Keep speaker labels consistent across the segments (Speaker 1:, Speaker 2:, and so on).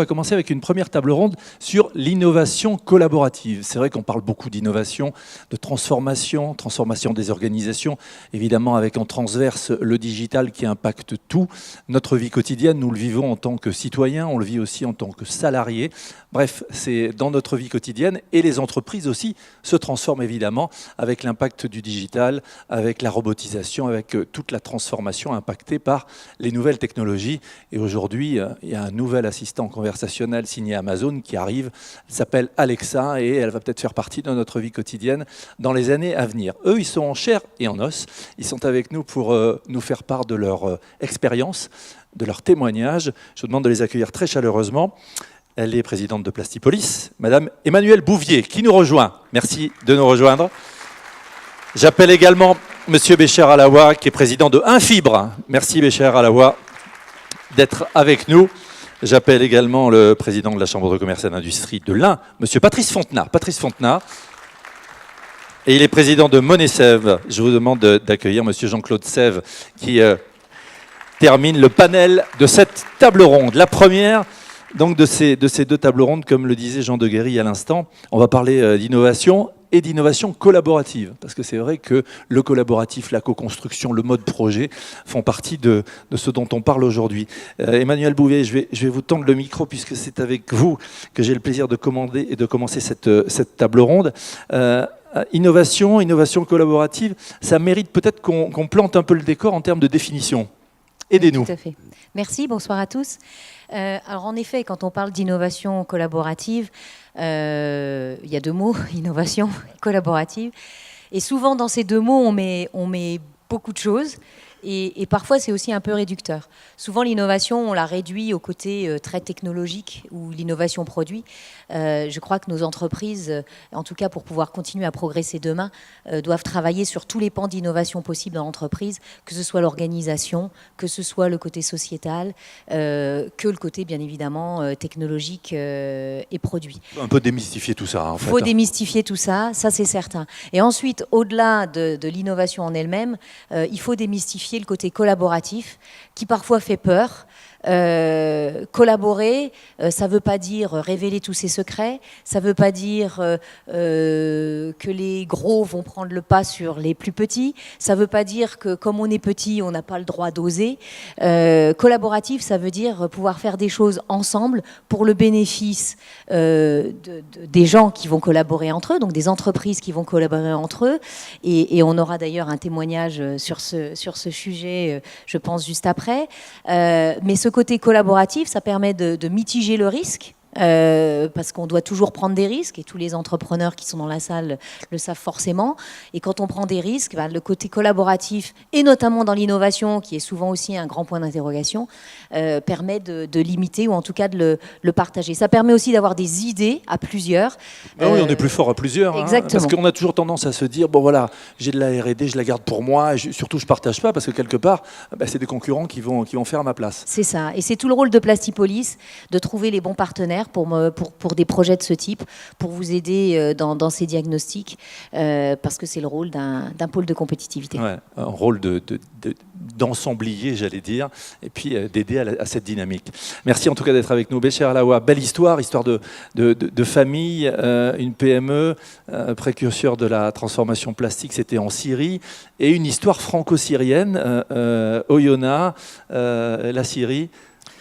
Speaker 1: va commencer avec une première table ronde sur l'innovation collaborative. C'est vrai qu'on parle beaucoup d'innovation, de transformation des organisations, évidemment avec en transverse le digital qui impacte tout. Notre vie quotidienne, nous le vivons en tant que citoyens, on le vit aussi en tant que salariés. Bref, c'est dans notre vie quotidienne et les entreprises aussi se transforment évidemment avec l'impact du digital, avec la robotisation, avec toute la transformation impactée par les nouvelles technologies. Et aujourd'hui, il y a un nouvel assistant conversationnel signé Amazon qui arrive. Elle s'appelle Alexa et elle va peut-être faire partie de notre vie quotidienne dans les années à venir. Eux, ils sont en chair et en os. Ils sont avec nous pour nous faire part de leur expérience, de leur témoignage. Je vous demande de les accueillir très chaleureusement. Elle est présidente de Plastipolis, Madame Emmanuelle Bouvier, qui nous rejoint. Merci de nous rejoindre. J'appelle également Monsieur Bécher Alaoua, qui est président de Infibre. Merci Bécher Alaoua d'être avec nous. J'appelle également le président de la Chambre de commerce et d'industrie de l'Ain, Monsieur Patrice Fontenat. Patrice Fontenat. Et il est président de Monet Sève. Je vous demande d'accueillir Monsieur Jean-Claude Sève, qui termine le panel de cette table ronde. La première donc de ces deux tables rondes, comme le disait Jean Deguerry à l'instant, on va parler d'innovation et d'innovation collaborative. Parce que c'est vrai que le collaboratif, la co-construction, le mode projet font partie de ce dont on parle aujourd'hui. Emmanuelle Bouvier, je vais vous tendre le micro puisque c'est avec vous que j'ai le plaisir de commencer cette table ronde. Innovation collaborative, ça mérite peut-être qu'on plante un peu le décor en termes de définition. Aidez-nous.
Speaker 2: Tout à fait. Merci, bonsoir à tous. Alors en effet, quand on parle d'innovation collaborative, il y a deux mots, innovation et collaborative. Et souvent dans ces deux mots, on met beaucoup de choses. Et parfois, c'est aussi un peu réducteur. Souvent, l'innovation, on la réduit au côté très technologique ou l'innovation produit. Je crois que nos entreprises, en tout cas pour pouvoir continuer à progresser demain, doivent travailler sur tous les pans d'innovation possibles dans l'entreprise, que ce soit l'organisation, que ce soit le côté sociétal, que le côté, bien évidemment, technologique et produit.
Speaker 1: Un peu démystifier tout ça, en fait.
Speaker 2: Il faut démystifier tout ça, ça c'est certain. Et ensuite, au-delà de l'innovation en elle-même, il faut démystifier le côté collaboratif qui parfois fait peur. Collaborer, ça ne veut pas dire révéler tous ses secrets, ça ne veut pas dire que les gros vont prendre le pas sur les plus petits, ça ne veut pas dire que comme on est petit, on n'a pas le droit d'oser. Collaboratif, ça veut dire pouvoir faire des choses ensemble pour le bénéfice des gens qui vont collaborer entre eux, donc des entreprises qui vont collaborer entre eux, et on aura d'ailleurs un témoignage sur ce sujet, je pense, juste après. Mais ce côté collaboratif, ça permet de mitiger le risque. Parce qu'on doit toujours prendre des risques et tous les entrepreneurs qui sont dans la salle le savent forcément. Et quand on prend des risques, le côté collaboratif, et notamment dans l'innovation, qui est souvent aussi un grand point d'interrogation, permet de limiter ou en tout cas de le partager. Ça permet aussi d'avoir des idées à plusieurs.
Speaker 1: Oui, on est plus fort à plusieurs.
Speaker 2: Exactement.
Speaker 1: Parce qu'on a toujours tendance à se dire, bon voilà, j'ai de la R&D, je la garde pour moi, et surtout je ne partage pas, parce que quelque part, c'est des concurrents qui vont faire à ma place.
Speaker 2: C'est ça. Et c'est tout le rôle de Plastipolis, de trouver les bons partenaires pour des projets de ce type, pour vous aider dans ces diagnostics, parce que c'est le rôle d'un pôle de compétitivité.
Speaker 1: Ouais, un rôle d'ensemblier, j'allais dire, et puis d'aider à cette dynamique. Merci en tout cas d'être avec nous. Bécher Alaoua, belle histoire de famille, une PME, précurseur de la transformation plastique, c'était en Syrie, et une histoire franco-syrienne, Oyonnax, la Syrie.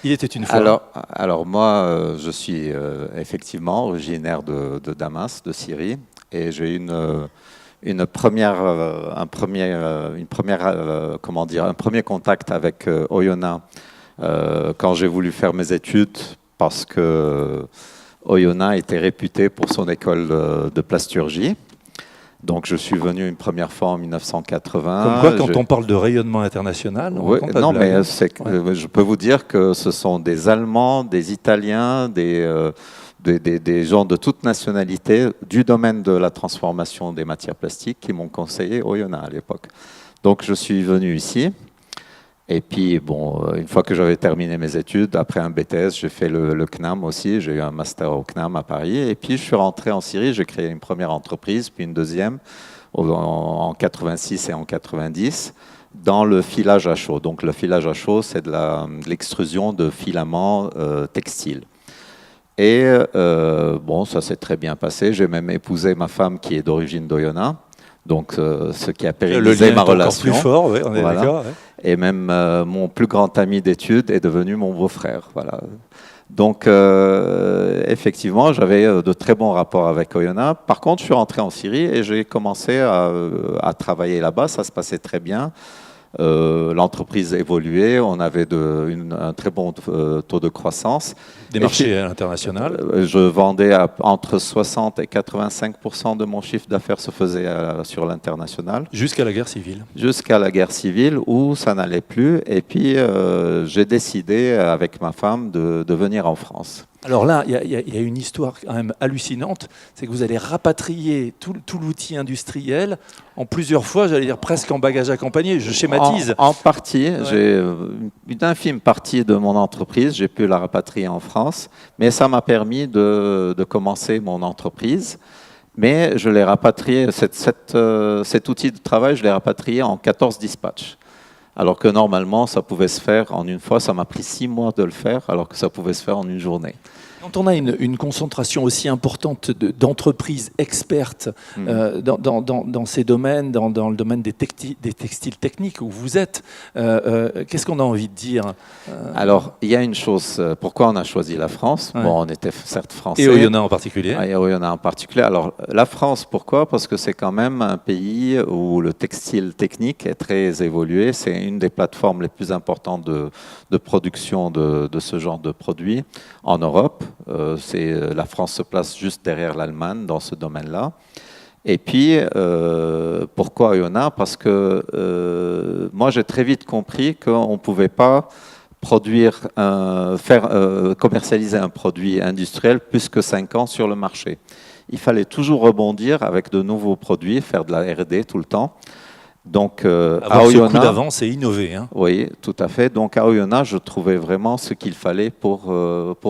Speaker 1: Il était une fois.
Speaker 3: Alors moi, je suis effectivement originaire de Damas, de Syrie, et j'ai eu un premier contact avec Oyonnax quand j'ai voulu faire mes études, parce que Oyonnax était réputé pour son école de plasturgie. Donc je suis venu une première fois en 1980.
Speaker 1: Comme quoi, quand on parle de rayonnement international,
Speaker 3: je peux vous dire que ce sont des Allemands, des Italiens, des gens de toute nationalité du domaine de la transformation des matières plastiques qui m'ont conseillé Oyonnax à l'époque. Donc je suis venu ici. Et puis, une fois que j'avais terminé mes études, après un BTS, j'ai fait le CNAM aussi. J'ai eu un master au CNAM à Paris. Et puis, je suis rentré en Syrie. J'ai créé une première entreprise, puis une deuxième en 86 et en 90 dans le filage à chaud. Donc, le filage à chaud, c'est de l'extrusion de filaments textiles. Et bon, ça s'est très bien passé. J'ai même épousé ma femme qui est d'origine d'Oyonnax, donc ce qui a pérennisé ma relation.
Speaker 1: Le lien est encore plus fort, ouais, on est
Speaker 3: Voilà.
Speaker 1: d'accord. Ouais.
Speaker 3: Et même mon plus grand ami d'études est devenu mon beau-frère. Voilà. Donc, effectivement, j'avais de très bons rapports avec Oyonnax. Par contre, je suis rentré en Syrie et j'ai commencé à travailler là-bas. Ça se passait très bien. L'entreprise évoluait, on avait un très bon taux de croissance.
Speaker 1: Des marchés à l'international.
Speaker 3: Je vendais entre 60 et 85% de mon chiffre d'affaires se faisait sur l'international.
Speaker 1: Jusqu'à la guerre civile.
Speaker 3: Jusqu'à la guerre civile où ça n'allait plus. Et puis j'ai décidé avec ma femme de venir en France.
Speaker 1: Alors là, il y a une histoire quand même hallucinante, c'est que vous allez rapatrier tout l'outil industriel en plusieurs fois, j'allais dire presque en bagage accompagné, je schématise.
Speaker 3: En partie,
Speaker 1: Ouais.
Speaker 3: j'ai une infime partie de mon entreprise, j'ai pu la rapatrier en France, mais ça m'a permis de commencer mon entreprise. Mais je l'ai rapatrié, cet outil de travail, je l'ai rapatrié en 14 dispatchs. Alors que normalement, ça pouvait se faire en une fois. Ça m'a pris 6 mois de le faire, alors que ça pouvait se faire en une journée.
Speaker 1: Quand on a une concentration aussi importante d'entreprises expertes dans ces domaines, dans le domaine des textiles techniques où vous êtes, qu'est-ce qu'on a envie de dire
Speaker 3: Alors, il y a une chose. Pourquoi on a choisi la France?
Speaker 1: Ouais.
Speaker 3: Bon, on était certes français.
Speaker 1: Et Oyonnax en particulier.
Speaker 3: Et Oyonnax en particulier. Alors, la France, pourquoi? Parce que c'est quand même un pays où le textile technique est très évolué. C'est une des plateformes les plus importantes de production de ce genre de produits en Europe. La France se place juste derrière l'Allemagne dans ce domaine-là. Et puis, pourquoi Oyonnax? Parce que moi, j'ai très vite compris qu'on ne pouvait pas commercialiser un produit industriel plus que 5 ans sur le marché. Il fallait toujours rebondir avec de nouveaux produits, faire de la R&D tout le temps. Donc,
Speaker 1: avoir ce coup d'avance et innover. Hein.
Speaker 3: Oui, tout à fait. Donc à Oyonnax, je trouvais vraiment ce qu'il fallait pour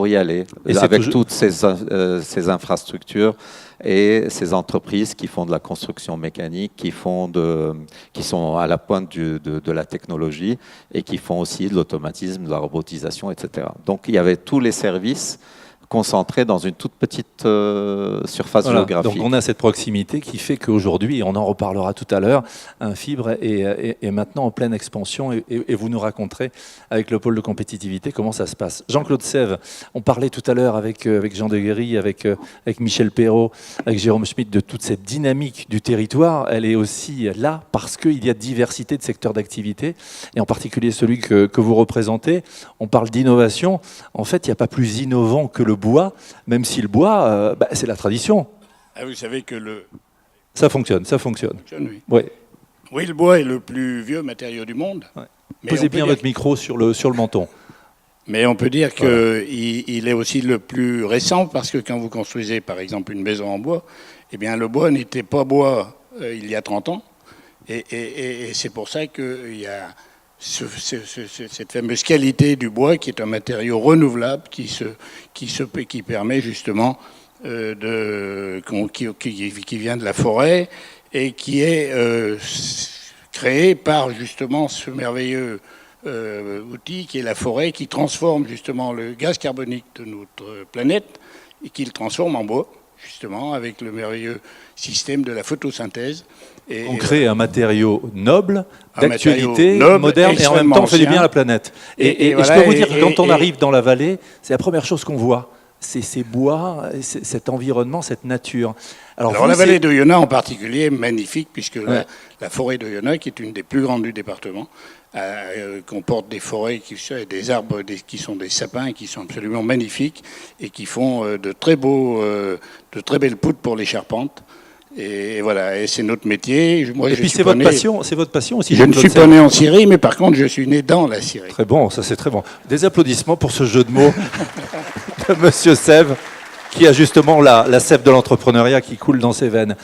Speaker 3: y aller,
Speaker 1: Et
Speaker 3: avec toutes ces infrastructures et ces entreprises qui font de la construction mécanique, qui sont à la pointe de la technologie et qui font aussi de l'automatisme, de la robotisation, etc. Donc il y avait tous les services concentré dans une toute petite surface géographique.
Speaker 1: Donc on a cette proximité qui fait qu'aujourd'hui, et on en reparlera tout à l'heure, Fibre est maintenant en pleine expansion et vous nous raconterez avec le pôle de compétitivité comment ça se passe. Jean-Claude Sève, on parlait tout à l'heure avec Jean Deguerry, avec Michel Perrault, avec Jérôme Schmitt de toute cette dynamique du territoire. Elle est aussi là parce qu'il y a diversité de secteurs d'activité et en particulier celui que vous représentez. On parle d'innovation. En fait, il n'y a pas plus innovant que le bois, même si le bois, c'est la tradition.
Speaker 4: Ah, vous savez que
Speaker 1: Ça fonctionne.
Speaker 4: oui.
Speaker 1: Ouais.
Speaker 4: Oui, le bois est le plus vieux matériau du monde.
Speaker 1: Ouais.
Speaker 4: Mais
Speaker 1: Posez bien votre micro sur le menton.
Speaker 4: Mais on peut dire qu'il est aussi le plus récent parce que quand vous construisez par exemple une maison en bois, eh bien le bois n'était pas bois il y a 30 ans. Et c'est pour ça qu'il y a cette fameuse qualité du bois qui est un matériau renouvelable qui permet justement qui vient de la forêt et qui est créé par justement ce merveilleux outil qui est la forêt qui transforme justement le gaz carbonique de notre planète et qui le transforme en bois justement avec le merveilleux système de la photosynthèse.
Speaker 1: On crée un matériau noble, d'actualité, moderne, et en même temps on fait du bien à la planète. Et voilà, je peux vous dire que quand on arrive dans la vallée, c'est la première chose qu'on voit. C'est ces bois, cet environnement, cette nature.
Speaker 4: Alors la vallée d'Oyonnax en particulier est magnifique, puisque la forêt d'Oyonnax, qui est une des plus grandes du département, comporte des forêts, des arbres qui sont des sapins, qui sont absolument magnifiques, et qui font de très belles poutres pour les charpentes. Et voilà, et c'est notre métier.
Speaker 1: Moi, et puis c'est votre passion aussi.
Speaker 4: Je ne suis pas né en Syrie, mais par contre, je suis né dans la Syrie.
Speaker 1: Très bon, ça c'est très bon. Des applaudissements pour ce jeu de mots de Monsieur Sève, qui a justement la sève de l'entrepreneuriat qui coule dans ses veines.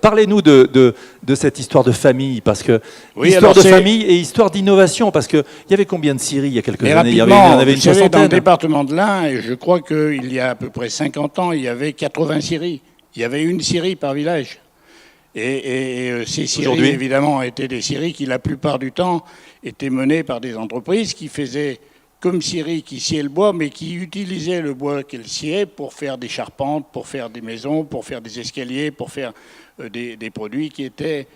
Speaker 1: Parlez-nous de cette histoire de famille, parce que histoire de famille et histoire d'innovation, parce qu'il y avait combien de Syries il y a quelques années? Il y en avait une soixantaine.
Speaker 4: Dans le département de l'Ain, je crois qu'il y a à peu près 50 ans, il y avait 80 Syries. Il y avait une scierie par village. Et ces scieries, évidemment, étaient des scieries qui, la plupart du temps, étaient menées par des entreprises qui faisaient comme scierie qui sciait le bois, mais qui utilisait le bois qu'elle sciait pour faire des charpentes, pour faire des maisons, pour faire des escaliers, pour faire des produits qui étaient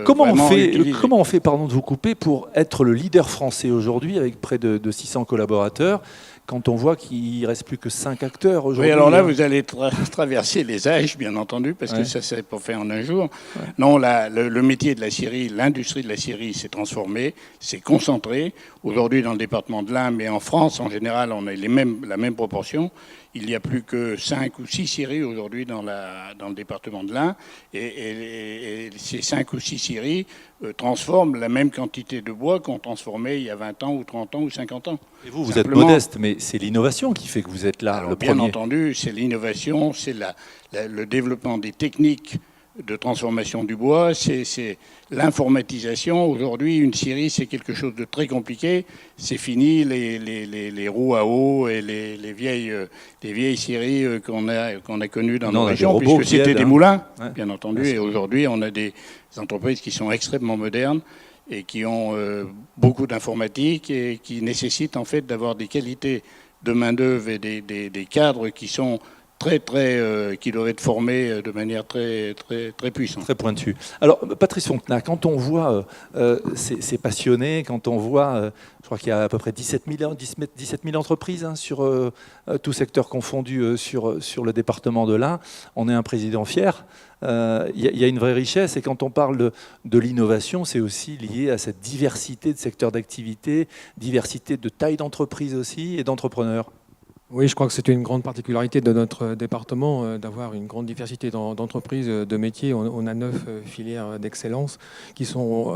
Speaker 1: Comment
Speaker 4: vraiment
Speaker 1: on fait, pardon de vous couper, pour être le leader français aujourd'hui avec près de 600 collaborateurs quand on voit qu'il ne reste plus que 5 acteurs aujourd'hui?
Speaker 4: Oui, alors là, vous allez traverser les âges, bien entendu, parce que ça, c'est pas fait en un jour. Ouais. Non, le métier de la scierie, l'industrie de la scierie s'est transformée, s'est concentrée. Aujourd'hui, dans le département de l'Ain, mais en France, en général, on a la même proportion. Il n'y a plus que 5 ou 6 scieries aujourd'hui dans le département de l'Ain. Et ces 5 ou 6 scieries transforment la même quantité de bois qu'on transformait il y a 20 ans ou 30 ans ou 50 ans.
Speaker 1: Et vous êtes modeste, mais c'est l'innovation qui fait que vous êtes là, le premier.
Speaker 4: Bien entendu, c'est l'innovation, c'est le développement des techniques de transformation du bois, c'est l'informatisation. Aujourd'hui, une scierie, c'est quelque chose de très compliqué. C'est fini les roues à eau et les vieilles scieries qu'on a connues dans nos régions, puisque c'était des moulins, bien entendu. Et aujourd'hui, on a des entreprises qui sont extrêmement modernes et qui ont beaucoup d'informatique et qui nécessitent en fait d'avoir des qualités de main-d'œuvre et des cadres qui sont qui doivent être formés de manière très puissante.
Speaker 1: Très pointue. Alors, Patrice Fontenat, quand on voit ces passionnés, quand on voit, je crois qu'il y a à peu près 17 000 entreprises sur tout secteur confondu sur le département de l'Ain, on est un président fier. Il y a une vraie richesse, et quand on parle de l'innovation, c'est aussi lié à cette diversité de secteurs d'activité, diversité de taille d'entreprise aussi et d'entrepreneurs.
Speaker 5: Oui, je crois que c'est une grande particularité de notre département d'avoir une grande diversité d'entreprises, de métiers. On a 9 filières d'excellence qui sont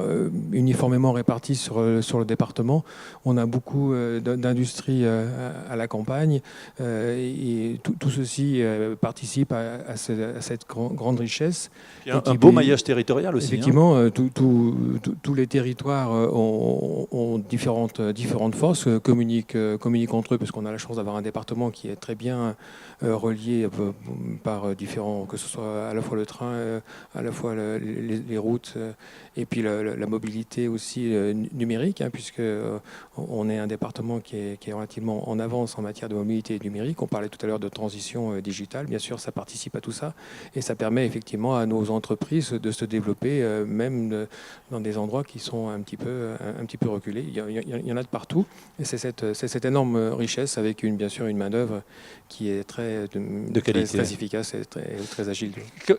Speaker 5: uniformément réparties sur le département. On a beaucoup d'industries à la campagne et tout ceci participe à cette grande richesse.
Speaker 1: Un beau maillage territorial aussi.
Speaker 5: Effectivement, tous les territoires ont différentes forces, communiquent entre eux, parce qu'on a la chance d'avoir un département qui est très bien relié par différents, que ce soit à la fois le train, à la fois les routes, et puis la mobilité aussi numérique, puisque on est un département qui est relativement en avance en matière de mobilité numérique. On parlait tout à l'heure de transition digitale. Bien sûr, ça participe à tout ça, et ça permet effectivement à nos entreprises de se développer, même dans des endroits qui sont un petit peu reculés. Il y en a de partout, et c'est cette énorme richesse avec bien sûr une main-d'œuvre qui est très efficace et très agile.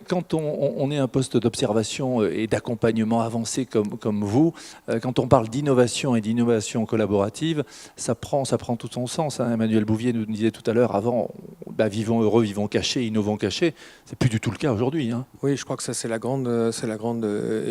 Speaker 1: Quand on est un poste d'observation et d'accompagnement avancé comme vous, quand on parle d'innovation et d'innovation collaborative, ça prend tout son sens. Emmanuel Bouvier nous disait tout à l'heure, avant, vivons heureux, vivons cachés, innovons cachés. C'est plus du tout le cas aujourd'hui.
Speaker 5: Oui, je crois que ça c'est la grande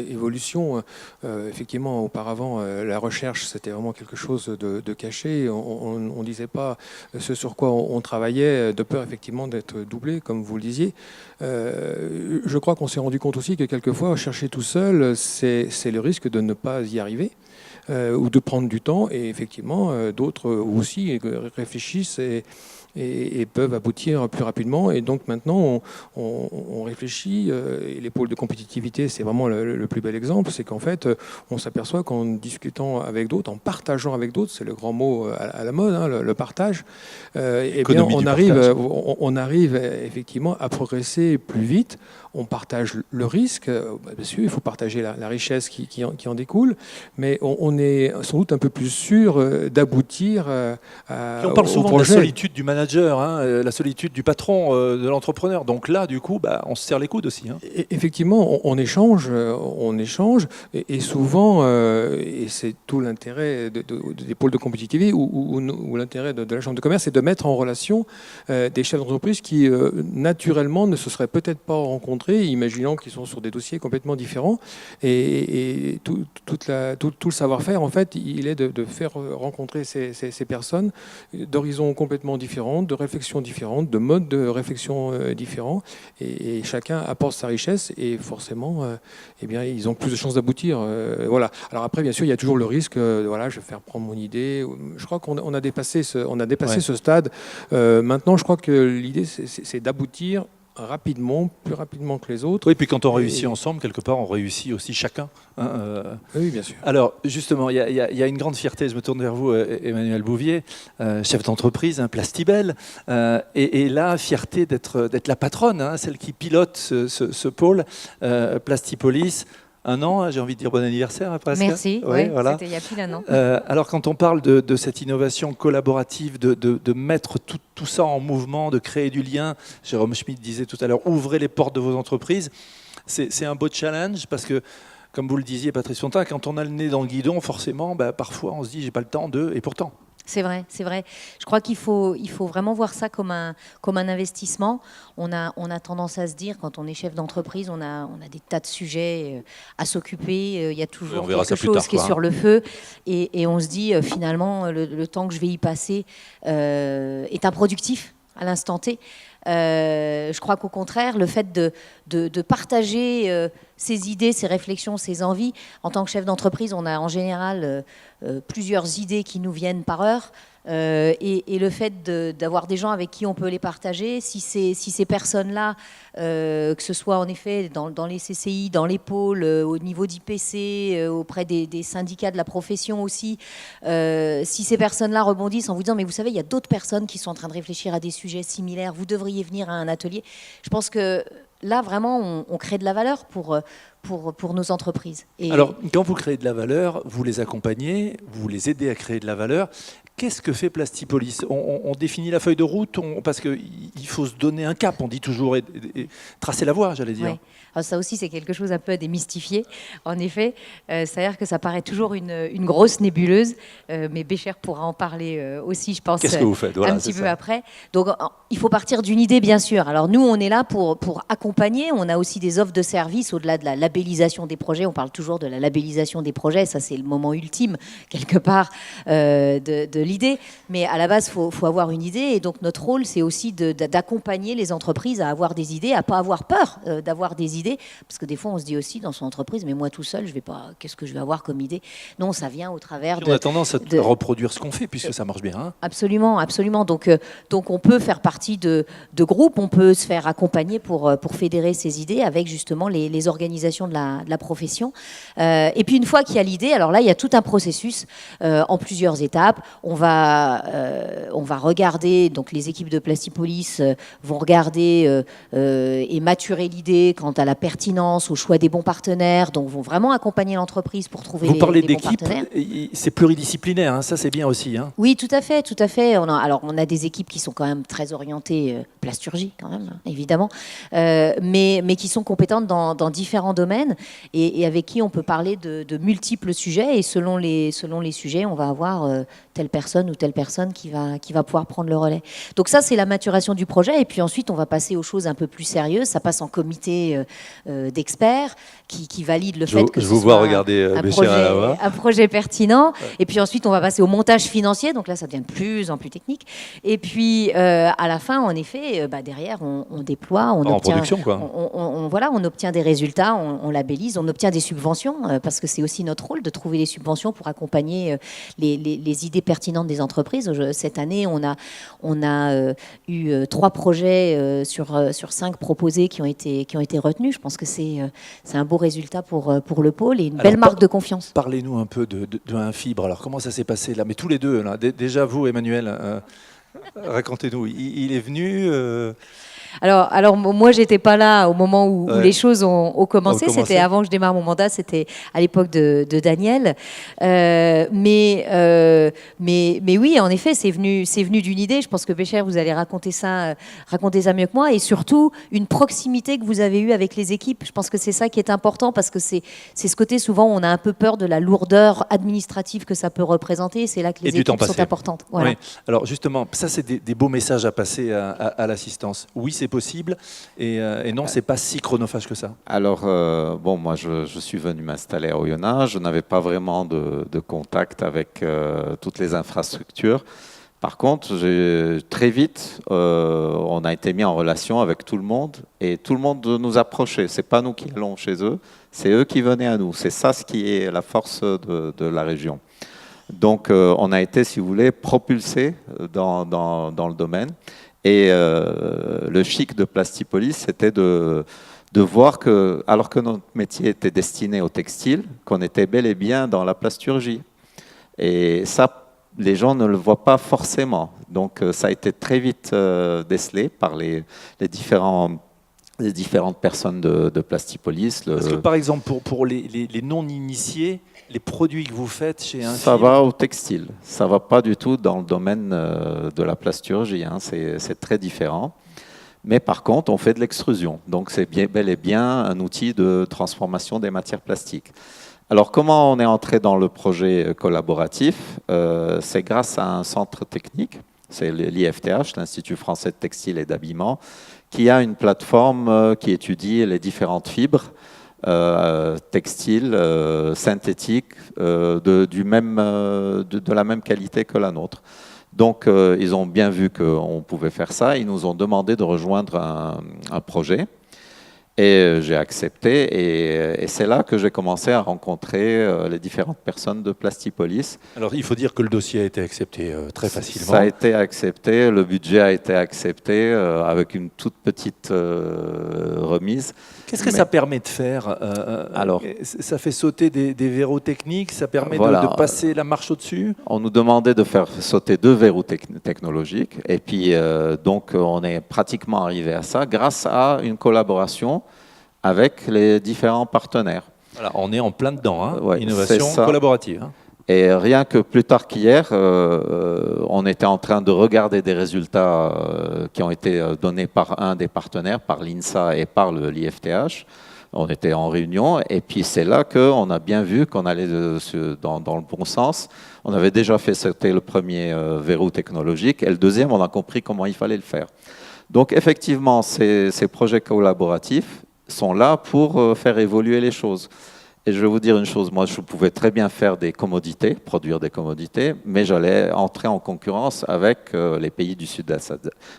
Speaker 5: évolution. Effectivement, auparavant, la recherche c'était vraiment quelque chose de caché. On disait pas ce sur quoi on travaillait, de peur effectivement d'être doublé, comme vous le disiez. Je crois qu'on s'est rendu compte aussi que quelquefois, chercher tout seul, c'est le risque de ne pas y arriver, ou de prendre du temps. Et effectivement, d'autres aussi réfléchissent et peuvent aboutir plus rapidement. Et donc maintenant, on réfléchit, et les pôles de compétitivité, c'est vraiment le plus bel exemple, c'est qu'en fait, on s'aperçoit qu'en discutant avec d'autres, en partageant avec d'autres, c'est le grand mot à la mode, le partage, et bien on arrive effectivement à progresser plus vite. On partage le risque, bien sûr, il faut partager la richesse qui en découle, mais on est sans doute un peu plus sûr d'aboutir à.
Speaker 1: On parle souvent de la solitude du manager, la solitude du patron, de l'entrepreneur. Donc là, du coup, on se serre les coudes aussi.
Speaker 5: Effectivement, on échange, et souvent, et c'est tout l'intérêt des pôles de compétitivité ou l'intérêt de la Chambre de commerce, c'est de mettre en relation des chefs d'entreprise qui, naturellement, ne se seraient peut-être pas rencontrés, imaginant qu'ils sont sur des dossiers complètement différents, et tout le savoir-faire, en fait, il est de faire rencontrer ces personnes d'horizons complètement différents, de réflexions différentes, de modes de réflexion différents, et chacun apporte sa richesse, et forcément, ils ont plus de chances d'aboutir. Voilà. Alors après, bien sûr, il y a toujours le risque, je vais faire prendre mon idée. Je crois qu'on a dépassé ce stade. Maintenant, je crois que l'idée, c'est d'aboutir rapidement, plus rapidement que les autres.
Speaker 1: Oui, puis quand on réussit ensemble, quelque part, on réussit aussi chacun. Hein,
Speaker 5: Oui, bien sûr.
Speaker 1: Alors, justement, il y a une grande fierté. Je me tourne vers vous, Emmanuel Bouvier, chef d'entreprise, Plastibel. Et là, fierté d'être la patronne, hein, celle qui pilote ce pôle, Plastipolis. Un an, j'ai envie de dire bon anniversaire presque.
Speaker 2: Merci,
Speaker 1: Ouais,
Speaker 2: oui,
Speaker 1: voilà.
Speaker 2: c'était il y a pile un an.
Speaker 1: Alors quand on parle de cette innovation collaborative, de mettre tout ça en mouvement, de créer du lien, Jérôme Schmitt disait tout à l'heure, ouvrez les portes de vos entreprises, c'est un beau challenge parce que, comme vous le disiez Patrice Fontaine, quand on a le nez dans le guidon, forcément, parfois on se dit j'ai pas le temps et pourtant.
Speaker 2: C'est vrai, c'est vrai. Je crois qu'il faut vraiment voir ça comme un investissement. On a tendance à se dire, quand on est chef d'entreprise, on a des tas de sujets à s'occuper. Il y a toujours quelque chose qui est sur le feu. Et on se dit, finalement, le temps que je vais y passer est improductif à l'instant T. Je crois qu'au contraire, le fait de partager ses idées, ses réflexions, ses envies, en tant que chef d'entreprise, on a en général plusieurs idées qui nous viennent par heure. Et le fait d'avoir des gens avec qui on peut les partager, si ces personnes-là, que ce soit en effet dans les CCI, dans les pôles, au niveau d'IPC, auprès des syndicats de la profession aussi, si ces personnes-là rebondissent en vous disant mais vous savez, il y a d'autres personnes qui sont en train de réfléchir à des sujets similaires, vous devriez venir à un atelier. Je pense que là, vraiment, on crée de la valeur pour nos entreprises. Et
Speaker 1: alors, quand vous créez de la valeur, vous les accompagnez, vous les aidez à créer de la valeur. Qu'est-ce que fait Plastipolis ? On définit la feuille de route parce qu'il faut se donner un cap, on dit toujours, et tracer la voie, j'allais dire.
Speaker 2: Oui. Alors ça aussi, c'est quelque chose un peu à démystifier. En effet, c'est-à-dire que ça paraît toujours une grosse nébuleuse, mais Bécher pourra en parler aussi, je pense,
Speaker 1: Qu'est-ce que vous faites ? Voilà,
Speaker 2: un petit peu après. Donc, il faut partir d'une idée, bien sûr. Alors nous, on est là pour accompagner. On a aussi des offres de services au-delà de la labellisation des projets. On parle toujours de la labellisation des projets. Ça, c'est le moment ultime, quelque part, de l'idée. Mais à la base, il faut avoir une idée. Et donc, notre rôle, c'est aussi d'accompagner les entreprises à avoir des idées, à ne pas avoir peur d'avoir des idées. Parce que des fois, on se dit aussi dans son entreprise, mais moi tout seul, qu'est-ce que je vais avoir comme idée ? Non, ça vient au travers
Speaker 1: on a tendance à reproduire ce qu'on fait, puisque ça marche bien. Hein.
Speaker 2: Absolument, absolument. Donc on peut faire partie de groupes, on peut se faire accompagner pour fédérer ces idées avec justement les organisations de la profession. Et puis une fois qu'il y a l'idée, alors là, il y a tout un processus en plusieurs étapes. On va regarder, donc les équipes de Plastipolis vont regarder et maturer l'idée quant à la pertinence, au choix des bons partenaires, donc vont vraiment accompagner l'entreprise pour trouver les bons partenaires. Vous parlez
Speaker 1: d'équipe, c'est pluridisciplinaire, hein, ça c'est bien aussi. Hein.
Speaker 2: Oui, tout à fait, tout à fait. On a des équipes qui sont quand même très orientées plasturgie, quand même, évidemment, mais qui sont compétentes dans différents domaines et avec qui on peut parler de multiples sujets et selon les sujets, on va avoir telle personne ou telle personne qui va pouvoir prendre le relais. Donc ça, c'est la maturation du projet et puis ensuite, on va passer aux choses un peu plus sérieuses. Ça passe en comité d'experts qui valide le fait que ce soit un projet pertinent. Ouais. Et puis ensuite, on va passer au montage financier. Donc là, ça devient de plus en plus technique. Et puis, à la fin, en effet, derrière, on déploie, on obtient,
Speaker 1: production, quoi.
Speaker 2: On obtient des résultats, on labellise, on obtient des subventions, parce que c'est aussi notre rôle de trouver des subventions pour accompagner les idées pertinentes des entreprises. Cette année, on a eu 3 projets sur 5 proposés qui ont été retenus. Je pense que c'est un beau résultat pour le pôle et une belle marque de confiance.
Speaker 1: Parlez-nous un peu de Infibre. Alors, comment ça s'est passé là ? Mais tous les deux, là. Déjà vous, Emmanuel, racontez-nous. Il est venu...
Speaker 2: Alors moi, j'étais pas là au moment où les choses ont commencé. C'était avant que je démarre mon mandat. C'était à l'époque de Daniel. Mais oui, en effet, c'est venu d'une idée. Je pense que Bécher, vous allez raconter ça mieux que moi. Et surtout, une proximité que vous avez eue avec les équipes. Je pense que c'est ça qui est important parce que c'est ce côté, souvent, on a un peu peur de la lourdeur administrative que ça peut représenter. C'est là que les équipes sont importantes. Voilà.
Speaker 1: Oui. Alors justement, ça, c'est des beaux messages à passer à l'assistance. Oui, c'est possible et non, c'est pas si chronophage que ça.
Speaker 3: Alors, moi, je suis venu m'installer à Oyonnax. Je n'avais pas vraiment de contact avec toutes les infrastructures. Par contre, très vite, on a été mis en relation avec tout le monde et tout le monde nous approchait. C'est pas nous qui allons chez eux, c'est eux qui venaient à nous. C'est ça ce qui est la force de la région. Donc, on a été, si vous voulez, propulsés dans le domaine. Et le chic de Plastipolis, c'était de voir que, alors que notre métier était destiné au textile, qu'on était bel et bien dans la plasturgie. Et ça, les gens ne le voient pas forcément. Donc ça a été très vite décelé par les différentes personnes de Plastipolis.
Speaker 1: Parce que par exemple, pour les non-initiés, les produits que vous faites chez un
Speaker 3: ça va au textile. Ça ne va pas du tout dans le domaine de la plasturgie. Hein. C'est très différent. Mais par contre, on fait de l'extrusion. Donc c'est bel et bien un outil de transformation des matières plastiques. Alors comment on est entré dans le projet collaboratif? C'est grâce à un centre technique, c'est l'IFTH, l'Institut français de textile et d'habillement, qui a une plateforme qui étudie les différentes fibres textiles, synthétiques, de la même qualité que la nôtre. Donc ils ont bien vu qu'on pouvait faire ça, ils nous ont demandé de rejoindre un projet. Et j'ai accepté, et c'est là que j'ai commencé à rencontrer les différentes personnes de Plastipolis.
Speaker 1: Alors, il faut dire que le dossier a été accepté très facilement.
Speaker 3: Ça a été accepté, le budget a été accepté avec une toute petite remise.
Speaker 1: Qu'est-ce que ça permet de faire
Speaker 3: Alors,
Speaker 1: ça fait sauter des verrous techniques, ça permet
Speaker 3: voilà,
Speaker 1: de passer la marche au-dessus?
Speaker 3: On nous demandait de faire sauter 2 verrous technologiques, et puis donc on est pratiquement arrivé à ça grâce à une collaboration avec les différents partenaires.
Speaker 1: Voilà, on est en plein dedans, hein,
Speaker 3: Ouais,
Speaker 1: innovation collaborative. Hein.
Speaker 3: Et rien que plus tard qu'hier, on était en train de regarder des résultats qui ont été donnés par un des partenaires, par l'INSA et par l'IFTH. On était en réunion, et puis c'est là qu'on a bien vu qu'on allait dans le bon sens. On avait déjà fait sauter le premier verrou technologique, et le deuxième, on a compris comment il fallait le faire. Donc effectivement, ces projets collaboratifs sont là pour faire évoluer les choses. Et je vais vous dire une chose, moi je pouvais très bien faire des commodités, produire des commodités, mais j'allais entrer en concurrence avec les pays du sud-est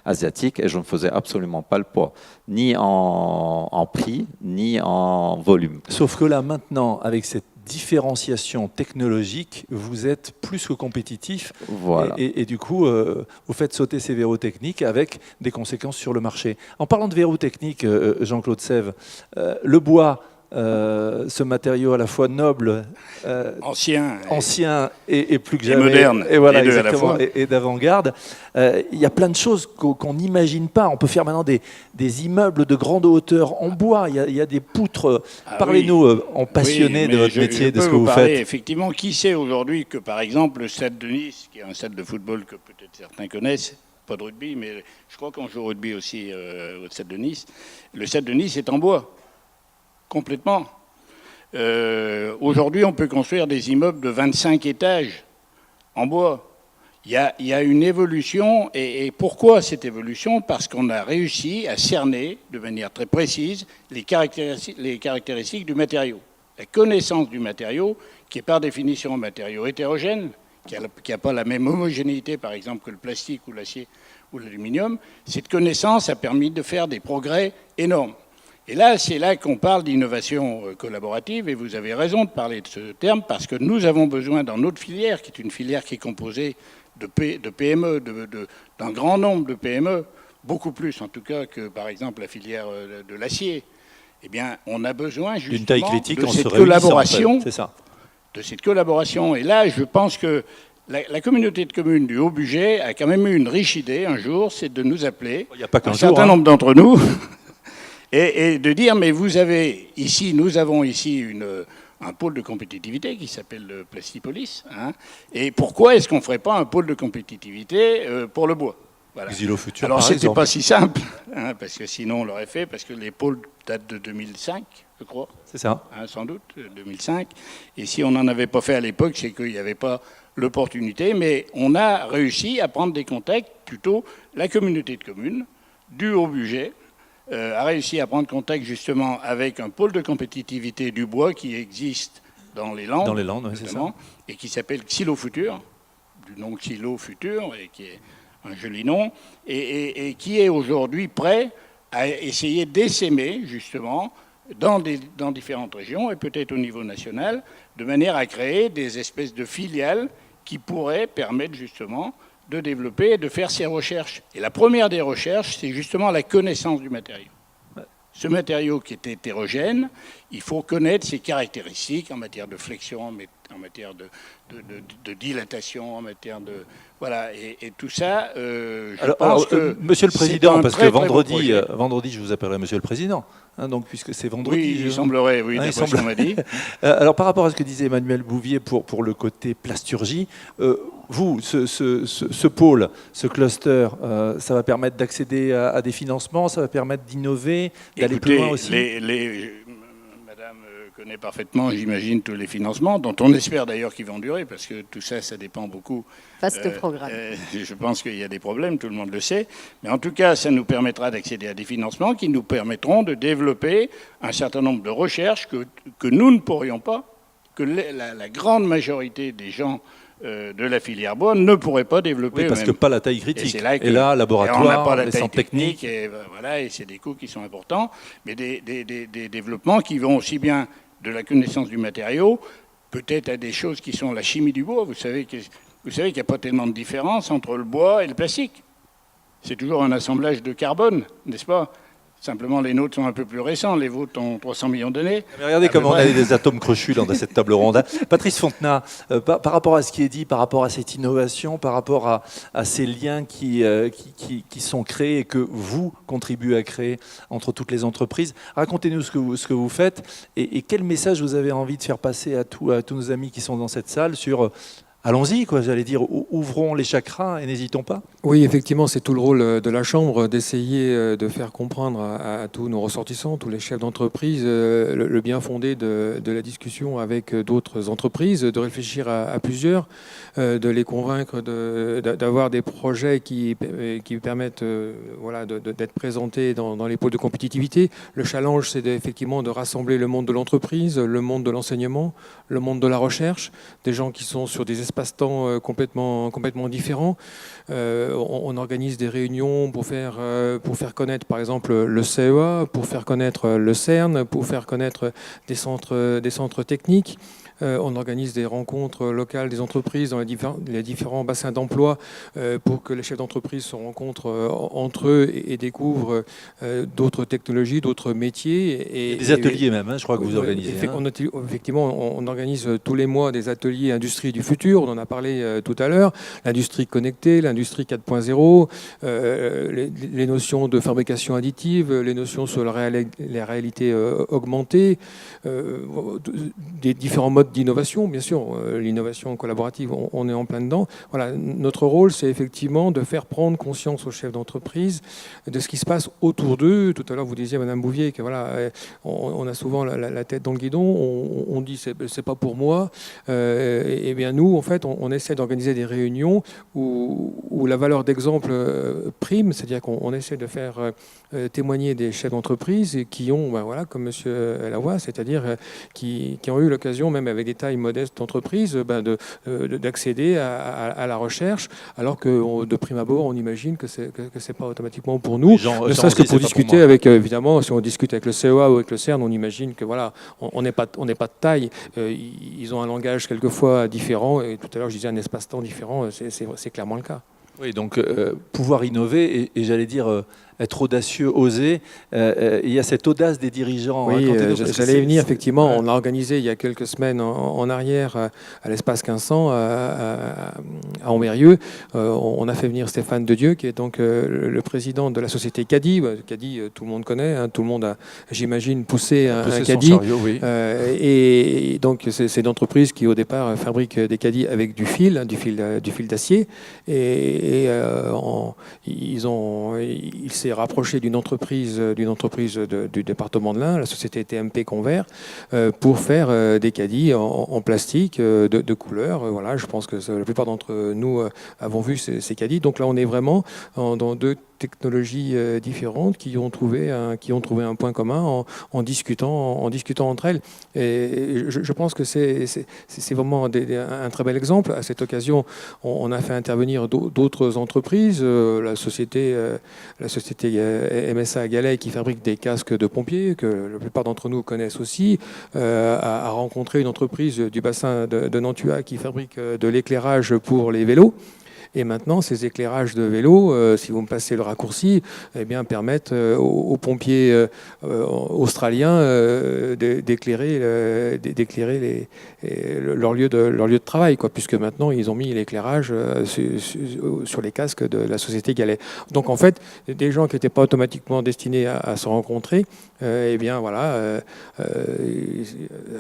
Speaker 3: asiatique, et je ne faisais absolument pas le poids, ni en prix, ni en volume.
Speaker 1: Sauf que là, maintenant, avec cette différenciation technologique, vous êtes plus que compétitif.
Speaker 3: Voilà.
Speaker 1: Et du coup, vous faites sauter ces verrous techniques avec des conséquences sur le marché. En parlant de verrous techniques, Jean-Claude Sève, le bois, ce matériau à la fois noble, ancien et plus que jamais
Speaker 4: moderne,
Speaker 1: et voilà,
Speaker 4: les deux à la
Speaker 1: exactement,
Speaker 4: fois.
Speaker 1: et d'avant-garde. Il y a plein de choses qu'on n'imagine pas. On peut faire maintenant des immeubles de grande hauteur en bois. Il y a des poutres. Parlez-nous, en passionné de votre métier, de ce que vous faites.
Speaker 4: Effectivement, qui sait aujourd'hui que, par exemple, le Stade de Nice, qui est un stade de football que peut-être certains connaissent, pas de rugby, mais je crois qu'on joue au rugby aussi au Stade de Nice, le Stade de Nice est en bois. Complètement. Aujourd'hui, on peut construire des immeubles de 25 étages en bois. Il y a une évolution. Et pourquoi cette évolution? Parce qu'on a réussi à cerner de manière très précise les caractéristiques du matériau. La connaissance du matériau, qui est par définition un matériau hétérogène, qui n'a pas la même homogénéité, par exemple, que le plastique ou l'acier ou l'aluminium, cette connaissance a permis de faire des progrès énormes. Et là, c'est là qu'on parle d'innovation collaborative, et vous avez raison de parler de ce terme, parce que nous avons besoin dans notre filière, qui est une filière qui est composée de PME, d'un grand nombre de PME, beaucoup plus en tout cas que par exemple la filière de l'acier, eh bien on a besoin justement
Speaker 1: d'une taille critique
Speaker 4: de cette
Speaker 1: en
Speaker 4: collaboration.
Speaker 1: En fait. C'est ça.
Speaker 4: De cette collaboration. Et là, je pense que la communauté de communes du Haut-Bugey a quand même eu une riche idée un jour, c'est de nous appeler,
Speaker 1: Il n'y a pas qu'un
Speaker 4: un
Speaker 1: jour,
Speaker 4: certain
Speaker 1: hein.
Speaker 4: nombre d'entre nous, et de dire, mais nous avons ici un pôle de compétitivité qui s'appelle le Plastipolis, hein, et pourquoi est-ce qu'on ne ferait pas un pôle de compétitivité pour le bois? Voilà.
Speaker 1: Xylo Futur,
Speaker 4: Alors,
Speaker 1: par
Speaker 4: c'était
Speaker 1: exemple.
Speaker 4: pas si simple, hein, parce que sinon on l'aurait fait, parce que les pôles datent de 2005, je crois.
Speaker 1: C'est ça.
Speaker 4: Hein, sans doute, 2005. Et si on n'en avait pas fait à l'époque, c'est qu'il n'y avait pas l'opportunité. Mais on a réussi à prendre des contacts, plutôt la communauté de communes du Haut-Bugey a réussi à prendre contact justement avec un pôle de compétitivité du bois qui existe dans les Landes.
Speaker 1: Dans les Landes, oui, c'est ça.
Speaker 4: Et qui s'appelle Xylo Futur, du nom Xylo Futur, et qui est un joli nom, et qui est aujourd'hui prêt à essayer d'essaimer justement dans différentes régions et peut-être au niveau national, de manière à créer des espèces de filiales qui pourraient permettre justement de développer et de faire ses recherches. Et la première des recherches, c'est justement la connaissance du matériau. Ce matériau qui est hétérogène, il faut connaître ses caractéristiques en matière de flexion, en matière de dilatation, en matière de... Voilà, et tout ça, je pense que...
Speaker 1: Monsieur le Président, parce que
Speaker 4: très beau projet.
Speaker 1: vendredi, je vous appellerai Monsieur le Président, hein, donc, puisque c'est vendredi.
Speaker 4: Oui, il semblerait, oui, d'après ce qu'on m'a dit.
Speaker 1: Alors, par rapport à ce que disait Emmanuel Bouvier pour le côté plasturgie, vous, ce pôle, ce cluster, ça va permettre d'accéder à des financements, ça va permettre d'innover, d'aller plus loin aussi.
Speaker 4: Madame connaît parfaitement, j'imagine, tous les financements, dont on espère d'ailleurs qu'ils vont durer, parce que tout ça, ça dépend beaucoup.
Speaker 2: Vaste programme.
Speaker 4: Je pense qu'il y a des problèmes, tout le monde le sait. Mais en tout cas, ça nous permettra d'accéder à des financements qui nous permettront de développer un certain nombre de recherches que nous ne pourrions pas, que la grande majorité des gens de la filière bois ne pourraient pas développer.
Speaker 1: Oui, parce que pas la taille critique. Et là,
Speaker 4: on n'a
Speaker 1: laboratoire,
Speaker 4: pas la
Speaker 1: les
Speaker 4: taille
Speaker 1: centres
Speaker 4: technique,
Speaker 1: techniques.
Speaker 4: et voilà, et c'est des coûts qui sont importants, mais des développements qui vont aussi bien de la connaissance du matériau, peut-être à des choses qui sont la chimie du bois. Vous savez qu'il n'y a pas tellement de différence entre le bois et le plastique. C'est toujours un assemblage de carbone, n'est-ce pas ? Simplement, les nôtres sont un peu plus récents. Les vôtres ont 300 millions d'années.
Speaker 1: Mais regardez comment on a des atomes crochus dans cette table ronde. Patrice Fontenat, par rapport à ce qui est dit, par rapport à cette innovation, par rapport à ces liens qui sont créés et que vous contribuez à créer entre toutes les entreprises, racontez-nous ce que vous faites et quel message vous avez envie de faire passer à tous nos amis qui sont dans cette salle sur... Allons-y, quoi, j'allais dire, ouvrons les chakras et n'hésitons pas.
Speaker 5: Oui, effectivement, c'est tout le rôle de la Chambre d'essayer de faire comprendre à tous nos ressortissants, tous les chefs d'entreprise, le bien fondé de la discussion avec d'autres entreprises, de réfléchir à plusieurs, de les convaincre d'avoir des projets qui permettent voilà, d'être présentés dans les pôles de compétitivité. Le challenge, c'est effectivement de rassembler le monde de l'entreprise, le monde de l'enseignement, le monde de la recherche, des gens qui sont sur des espace-temps complètement différents. On organise des réunions pour faire connaître, par exemple, le CEA, pour faire connaître le CERN, pour faire connaître des centres techniques. On organise des rencontres locales des entreprises dans les différents bassins d'emploi pour que les chefs d'entreprise se rencontrent entre eux et découvrent d'autres technologies, d'autres métiers.
Speaker 1: Des ateliers même, hein, je crois que vous organisez.
Speaker 5: Effectivement, on organise tous les mois des ateliers industrie du futur, on en a parlé tout à l'heure, l'industrie connectée, l'industrie 4.0, les notions de fabrication additive, les notions sur les réalités augmentées, des différents modes d'innovation, bien sûr, l'innovation collaborative, on est en plein dedans. Voilà, notre rôle, c'est effectivement de faire prendre conscience aux chefs d'entreprise de ce qui se passe autour d'eux. Tout à l'heure, vous disiez, Madame Bouvier, que voilà, on a souvent la tête dans le guidon, on dit c'est pas pour moi. Et bien nous, en fait, on essaie d'organiser des réunions où la valeur d'exemple prime, c'est-à-dire qu'on essaie de faire témoigner des chefs d'entreprise qui ont, ben voilà, comme Monsieur Lavoie, c'est-à-dire qui ont eu l'occasion, même avec des tailles modestes d'entreprise, d'accéder à la recherche, alors que de prime abord, on imagine que c'est pas automatiquement pour nous. Ne serait-ce que pour discuter avec, évidemment, si on discute avec le CEA ou avec le CERN, on imagine que voilà, on n'est pas de taille. Ils ont un langage quelquefois différent, et tout à l'heure je disais un espace-temps différent, c'est clairement le cas.
Speaker 1: Oui, donc pouvoir innover et j'allais dire être audacieux, oser. Il y a cette audace des dirigeants.
Speaker 5: Oui, j'allais y venir, effectivement. On a organisé il y a quelques semaines en arrière à l'espace 1500 à Ambérieu. On a fait venir Stéphane Dedieu, qui est donc le président de la société Caddy. Caddy, tout le monde connaît. Hein, tout le monde a, j'imagine, poussé un Caddy.
Speaker 1: Oui.
Speaker 5: Et donc, c'est une entreprise qui, au départ, fabrique des caddies avec du fil d'acier. Et il s'est rapproché d'une entreprise du département de l'Ain, la société TMP Convert, pour faire des caddies en plastique de couleur. Voilà, je pense que la plupart d'entre nous avons vu ces caddies. Donc là, on est vraiment dans deux technologies différentes qui ont trouvé un point commun en discutant entre elles. Et je pense que c'est vraiment un très bel exemple. À cette occasion, on a fait intervenir d'autres entreprises, la société MSA Gallet qui fabrique des casques de pompiers, que la plupart d'entre nous connaissent aussi, a rencontré une entreprise du bassin de Nantua qui fabrique de l'éclairage pour les vélos. Et maintenant, ces éclairages de vélo, si vous me passez le raccourci, eh bien, permettent aux pompiers australiens d'éclairer leur lieu de travail, quoi, puisque maintenant, ils ont mis l'éclairage sur les casques de la société Gallet. Donc, en fait, des gens qui n'étaient pas automatiquement destinés à se rencontrer, eh bien, voilà, à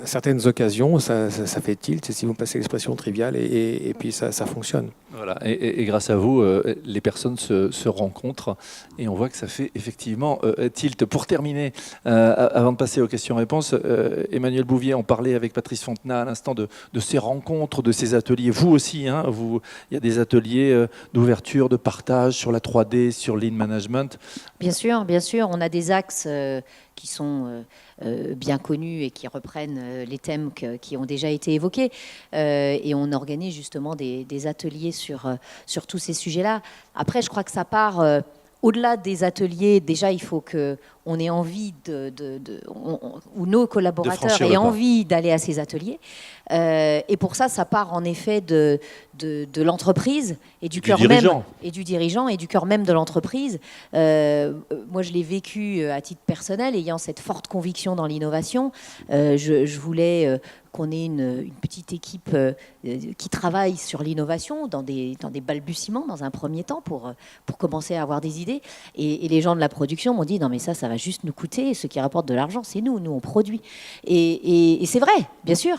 Speaker 5: certaines occasions, ça fait tilt, si vous me passez l'expression triviale, et puis ça fonctionne.
Speaker 1: Voilà. Et grâce à vous, les personnes se rencontrent et on voit que ça fait effectivement tilt. Pour terminer, avant de passer aux questions-réponses, Emmanuel Bouvier, on parlait avec Patrice Fontenat à l'instant de ces rencontres, de ces ateliers. Vous aussi, hein, il y a des ateliers d'ouverture, de partage sur la 3D, sur Lean Management.
Speaker 2: Bien sûr, on a des axes qui sont bien connus et qui reprennent les thèmes qui ont déjà été évoqués. Et on organise justement des ateliers sur tous ces sujets-là. Après, je crois que ça part au-delà des ateliers. Déjà, il faut qu'on ait envie ou nos collaborateurs aient envie d'aller à ces ateliers. Et pour ça, ça part en effet de l'entreprise et du cœur même, et du dirigeant et du cœur même de l'entreprise. Moi, je l'ai vécu à titre personnel, ayant cette forte conviction dans l'innovation. Je voulais qu'on ait une petite équipe qui travaille sur l'innovation dans des balbutiements dans un premier temps pour commencer à avoir des idées. Et les gens de la production m'ont dit non mais ça va juste nous coûter. Ce qui rapporte de l'argent, c'est nous on produit. Et c'est vrai, bien sûr.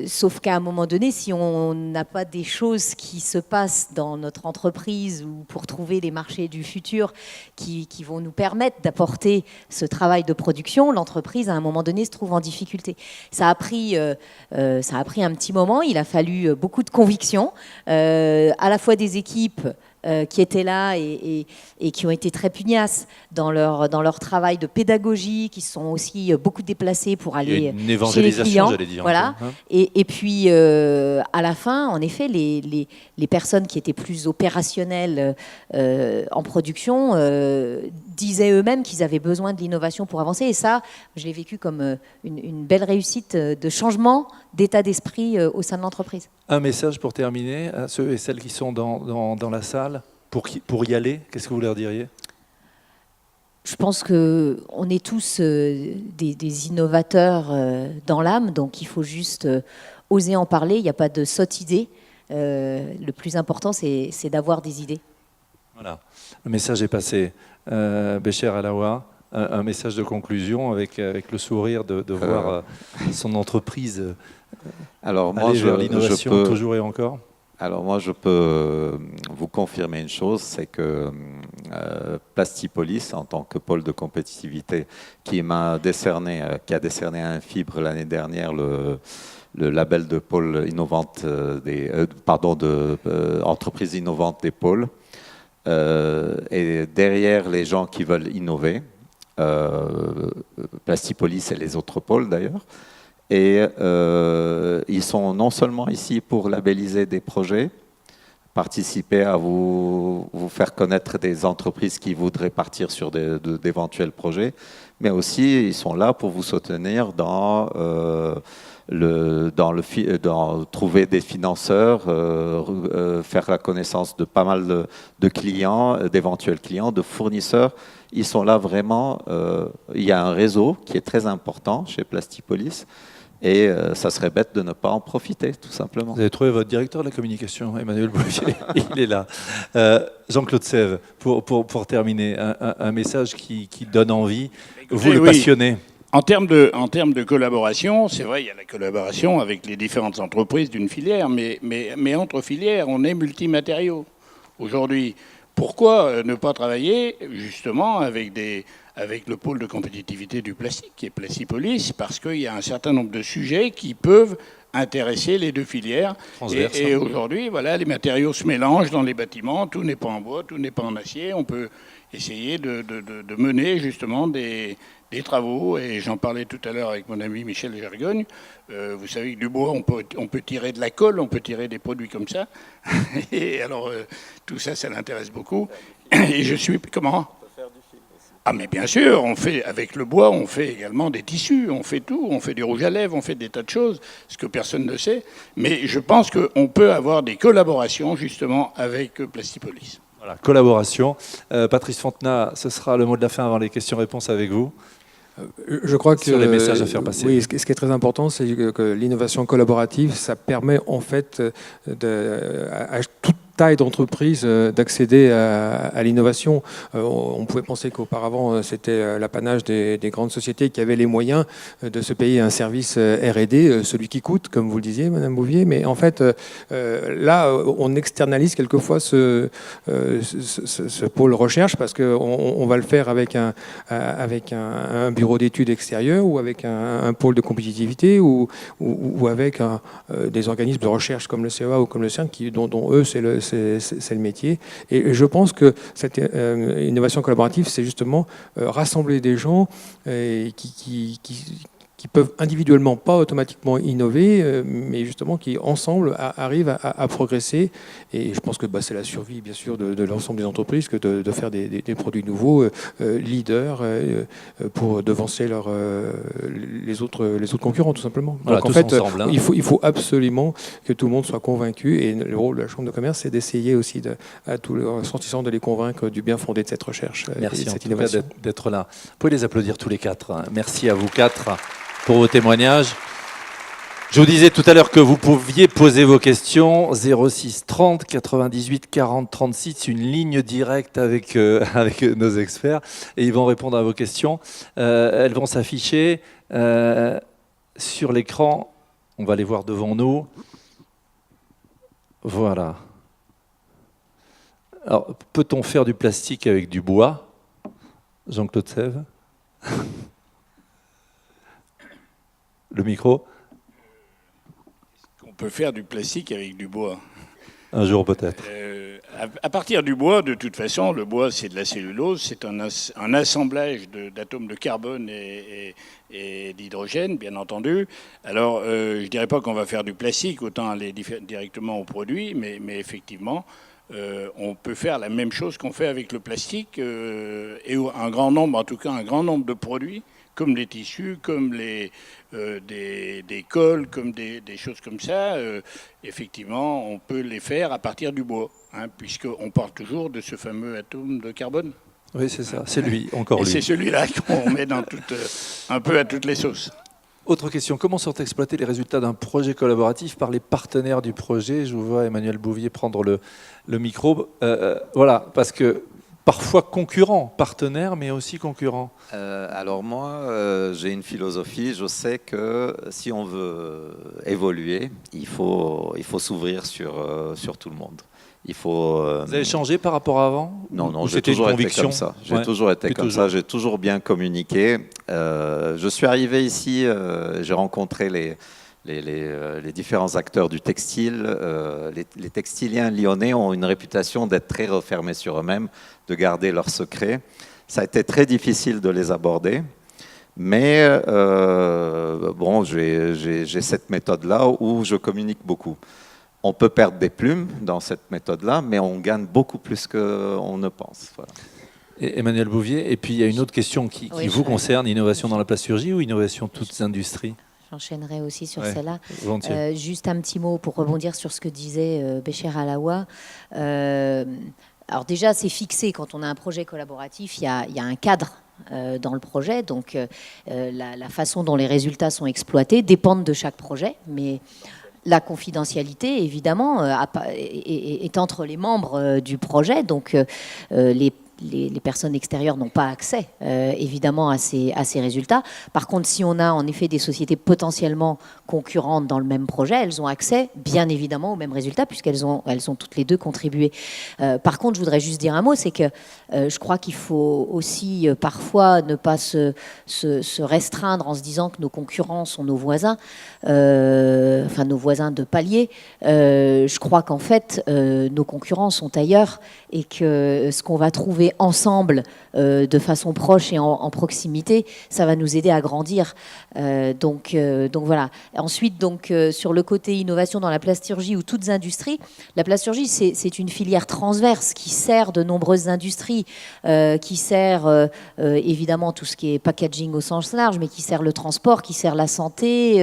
Speaker 2: Sauf qu'à un moment donné, si on n'a pas des choses qui se passent dans notre entreprise ou pour trouver les marchés du futur qui vont nous permettre d'apporter ce travail de production, l'entreprise à un moment donné se trouve en difficulté. Ça a pris un petit moment, il a fallu beaucoup de conviction, à la fois des équipes qui étaient là et qui ont été très pugnaces dans leur travail de pédagogie, qui se sont aussi beaucoup déplacés pour aller chez les clients.
Speaker 1: J'allais dire.
Speaker 2: Voilà. Et puis, à la fin, en effet, les personnes qui étaient plus opérationnelles en production disaient eux-mêmes qu'ils avaient besoin de l'innovation pour avancer. Et ça, je l'ai vécu comme une belle réussite de changement d'état d'esprit au sein de l'entreprise.
Speaker 1: Un message pour terminer à ceux et celles qui sont dans la salle pour y aller, qu'est-ce que vous leur diriez ?
Speaker 2: Je pense qu'on est tous des innovateurs dans l'âme, donc il faut juste oser en parler. Il n'y a pas de sotte idée. Le plus important, c'est d'avoir des idées.
Speaker 1: Voilà, le message est passé. Bécher Alaoua, un message de conclusion avec le sourire de voir son entreprise aller vers l'innovation toujours et encore.
Speaker 3: Alors moi, je peux vous confirmer une chose, c'est que Plastipolis, en tant que pôle de compétitivité, qui a décerné à Infibre l'année dernière le label de pôle innovante entreprise innovante des pôles, et derrière les gens qui veulent innover, Plastipolis et les autres pôles d'ailleurs. Et ils sont non seulement ici pour labelliser des projets, participer à vous faire connaître des entreprises qui voudraient partir sur d'éventuels projets, mais aussi ils sont là pour vous soutenir dans trouver des financeurs, faire la connaissance de pas mal de clients, d'éventuels clients, de fournisseurs. Ils sont là vraiment. Il y a un réseau qui est très important chez Plastipolis. Et ça serait bête de ne pas en profiter, tout simplement.
Speaker 1: Vous avez trouvé votre directeur de la communication, Emmanuel Bouvier, il est là. Jean-Claude Sève, pour terminer, un message qui donne envie, vous le passionnez.
Speaker 4: En termes de collaboration, c'est vrai, il y a la collaboration avec les différentes entreprises d'une filière, mais entre filières, on est multimatériaux aujourd'hui. Pourquoi ne pas travailler justement avec le pôle de compétitivité du plastique, qui est Plastipolis, parce qu'il y a un certain nombre de sujets qui peuvent intéresser les deux filières. Et aujourd'hui, voilà, les matériaux se mélangent dans les bâtiments, tout n'est pas en bois, tout n'est pas en acier. On peut essayer de mener justement des travaux, et j'en parlais tout à l'heure avec mon ami Michel Gergogne. Vous savez que du bois, on peut tirer de la colle, on peut tirer des produits comme ça. Et alors, tout ça, ça l'intéresse beaucoup. Et je suis... Comment ? Ah mais bien sûr, on fait avec le bois, on fait également des tissus, on fait tout, on fait du rouge à lèvres, on fait des tas de choses, ce que personne ne sait. Mais je pense qu'on peut avoir des collaborations justement avec Plastipolis.
Speaker 1: Voilà, collaboration. Patrice Fontenat, ce sera le mot de la fin avant les questions-réponses avec vous.
Speaker 5: Je crois que
Speaker 1: sur les messages à faire passer.
Speaker 5: Oui, ce qui est très important, c'est que l'innovation collaborative, ça permet en fait à toute taille d'entreprise d'accéder à l'innovation. On pouvait penser qu'auparavant, c'était l'apanage des grandes sociétés qui avaient les moyens de se payer un service R&D, celui qui coûte, comme vous le disiez, Madame Bouvier. Mais en fait, là, on externalise quelquefois ce pôle recherche parce qu'on va le faire avec un bureau d'études extérieur ou avec un pôle de compétitivité ou avec des organismes de recherche comme le CEA ou comme le CERN dont eux, c'est le métier. Et je pense que cette innovation collaborative, c'est justement rassembler des gens qui peuvent individuellement pas automatiquement innover, mais justement qui ensemble arrivent à progresser. Et je pense que c'est la survie, bien sûr, de l'ensemble des entreprises que de faire des produits nouveaux, leaders, pour devancer les autres concurrents, tout simplement.
Speaker 1: Voilà,
Speaker 5: donc en
Speaker 1: tous
Speaker 5: fait,
Speaker 1: ensemble, hein.
Speaker 5: il faut absolument que tout le monde soit convaincu. Et le rôle de la Chambre de commerce, c'est d'essayer aussi à tous les ressortissants de les convaincre du bien fondé de cette recherche.
Speaker 1: Merci
Speaker 5: et de
Speaker 1: en
Speaker 5: cette
Speaker 1: tout cas
Speaker 5: innovation.
Speaker 1: d'être là. Vous pouvez les applaudir tous les quatre, hein. Merci à vous quatre pour vos témoignages. Je vous disais tout à l'heure que vous pouviez poser vos questions 06 30 98 40 36, une ligne directe avec nos experts et ils vont répondre à vos questions. Elles vont s'afficher sur l'écran. On va les voir devant nous. Voilà. Alors, peut-on faire du plastique avec du bois? Jean-Claude Sèvres. Le micro.
Speaker 4: On peut faire du plastique avec du bois.
Speaker 1: Un jour peut-être.
Speaker 4: À partir du bois, de toute façon, le bois, c'est de la cellulose, c'est un assemblage d'atomes de carbone et d'hydrogène, bien entendu. Alors, je ne dirais pas qu'on va faire du plastique, autant aller directement au produit, mais effectivement, on peut faire la même chose qu'on fait avec le plastique, et un grand nombre, en tout cas un grand nombre de produits, comme les tissus, comme des colles, comme des choses comme ça. Effectivement, on peut les faire à partir du bois, hein, puisqu'on parle toujours de ce fameux atome de carbone.
Speaker 1: Oui, c'est ça, c'est lui, encore
Speaker 4: Et
Speaker 1: lui.
Speaker 4: c'est celui-là qu'on met un peu à toutes les sauces.
Speaker 1: Autre question, comment sont exploités les résultats d'un projet collaboratif par les partenaires du projet? Je vous vois Emmanuel Bouvier prendre le micro. Voilà, parce que parfois concurrents, partenaires, mais aussi concurrents.
Speaker 3: Alors moi, j'ai une philosophie. Je sais que si on veut évoluer, il faut s'ouvrir sur tout le monde. Il faut.
Speaker 1: Vous avez changé par rapport à avant?
Speaker 3: Non,
Speaker 1: ou
Speaker 3: j'ai
Speaker 1: c'était une
Speaker 3: toujours été
Speaker 1: conviction?
Speaker 3: comme ça. J'ai
Speaker 1: Ouais,
Speaker 3: toujours été
Speaker 1: depuis
Speaker 3: comme
Speaker 1: toujours.
Speaker 3: ça. J'ai toujours bien communiqué. Je suis arrivé ici, j'ai rencontré les différents acteurs du textile. Les textiliens lyonnais ont une réputation d'être très refermés sur eux-mêmes, de garder leurs secrets. Ça a été très difficile de les aborder. Mais bon, j'ai cette méthode-là où je communique beaucoup. On peut perdre des plumes dans cette méthode-là, mais on gagne beaucoup plus qu'on ne pense. Voilà.
Speaker 1: Et Emmanuel Bouvier, et puis il y a une autre question qui
Speaker 2: Oui,
Speaker 1: vous concerne, innovation dans la plasturgie ou innovation toutes industries?
Speaker 2: J'enchaînerai aussi sur
Speaker 1: Ouais,
Speaker 2: celle-là.
Speaker 1: volontiers.
Speaker 2: Juste un petit mot pour rebondir sur ce que disait Bécher Alaoua. Alors déjà, c'est fixé. Quand on a un projet collaboratif, il y a un cadre dans le projet. Donc la façon dont les résultats sont exploités dépendent de chaque projet. Mais la confidentialité, évidemment, est entre les membres du projet. Donc les personnes extérieures n'ont pas accès, évidemment, à ces résultats. Par contre, si on a en effet des sociétés potentiellement concurrentes dans le même projet, elles ont accès, bien évidemment, aux mêmes résultats, puisqu'elles ont toutes les deux contribué. Par contre, je voudrais juste dire un mot, c'est que je crois qu'il faut aussi parfois ne pas se restreindre en se disant que nos concurrents sont nos voisins, enfin nos voisins de palier. Je crois qu'en fait, nos concurrents sont ailleurs et que ce qu'on va trouver retrouver ensemble de façon proche et en proximité, ça va nous aider à grandir. Donc voilà. Ensuite, sur le côté innovation dans la plasturgie ou toutes industries, la plasturgie, c'est une filière transverse qui sert de nombreuses industries, qui sert évidemment tout ce qui est packaging au sens large, mais qui sert le transport, qui sert la santé,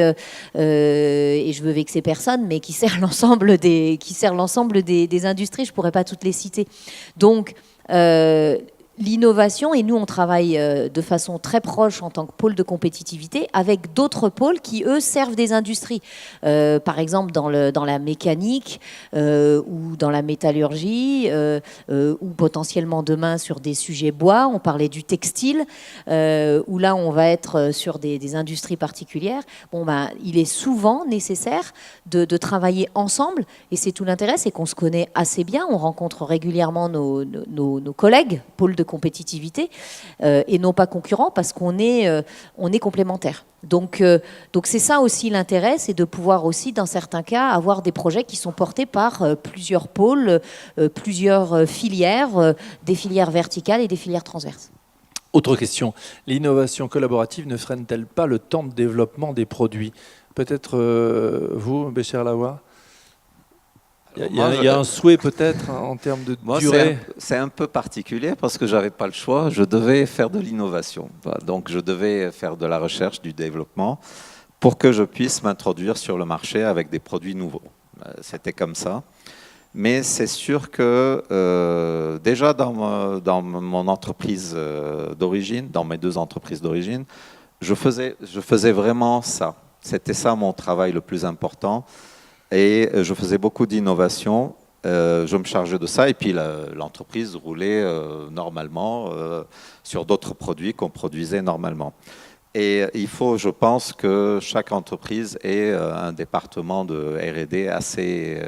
Speaker 2: et je veux vexer personne, mais qui sert l'ensemble des industries. Je ne pourrais pas toutes les citer. Donc, l'innovation, et nous on travaille de façon très proche en tant que pôle de compétitivité avec d'autres pôles qui eux servent des industries. Par exemple dans la mécanique ou dans la métallurgie ou potentiellement demain sur des sujets bois, on parlait du textile où là on va être sur des industries particulières. Il est souvent nécessaire de travailler ensemble et c'est tout l'intérêt, c'est qu'on se connaît assez bien, on rencontre régulièrement nos collègues pôles de compétitivité et non pas concurrents parce qu'on est complémentaires. Donc c'est ça aussi l'intérêt, c'est de pouvoir aussi dans certains cas avoir des projets qui sont portés par plusieurs pôles, plusieurs filières, des filières verticales et des filières transverses.
Speaker 1: Autre question, l'innovation collaborative ne freine-t-elle pas le temps de développement des produits? Peut-être vous, Bécher Lawa? Il y a un souhait peut-être en termes de durée.
Speaker 3: C'est un peu particulier parce que je n'avais pas le choix. Je devais faire de l'innovation. Donc je devais faire de la recherche, du développement pour que je puisse m'introduire sur le marché avec des produits nouveaux. C'était comme ça. Mais c'est sûr que déjà dans mon entreprise d'origine, dans mes 2 entreprises d'origine, je faisais vraiment ça. C'était ça mon travail le plus important. Et je faisais beaucoup d'innovation, je me chargeais de ça et puis l'entreprise roulait normalement sur d'autres produits qu'on produisait normalement. Et il faut, je pense, que chaque entreprise ait un département de R&D assez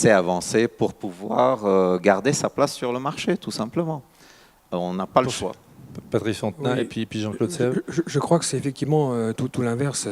Speaker 3: avancé pour pouvoir garder sa place sur le marché, tout simplement. On n'a pas le choix.
Speaker 1: Patrice Fontenay, oui. et puis Jean-Claude Sèvres.
Speaker 5: Je crois que c'est effectivement tout l'inverse.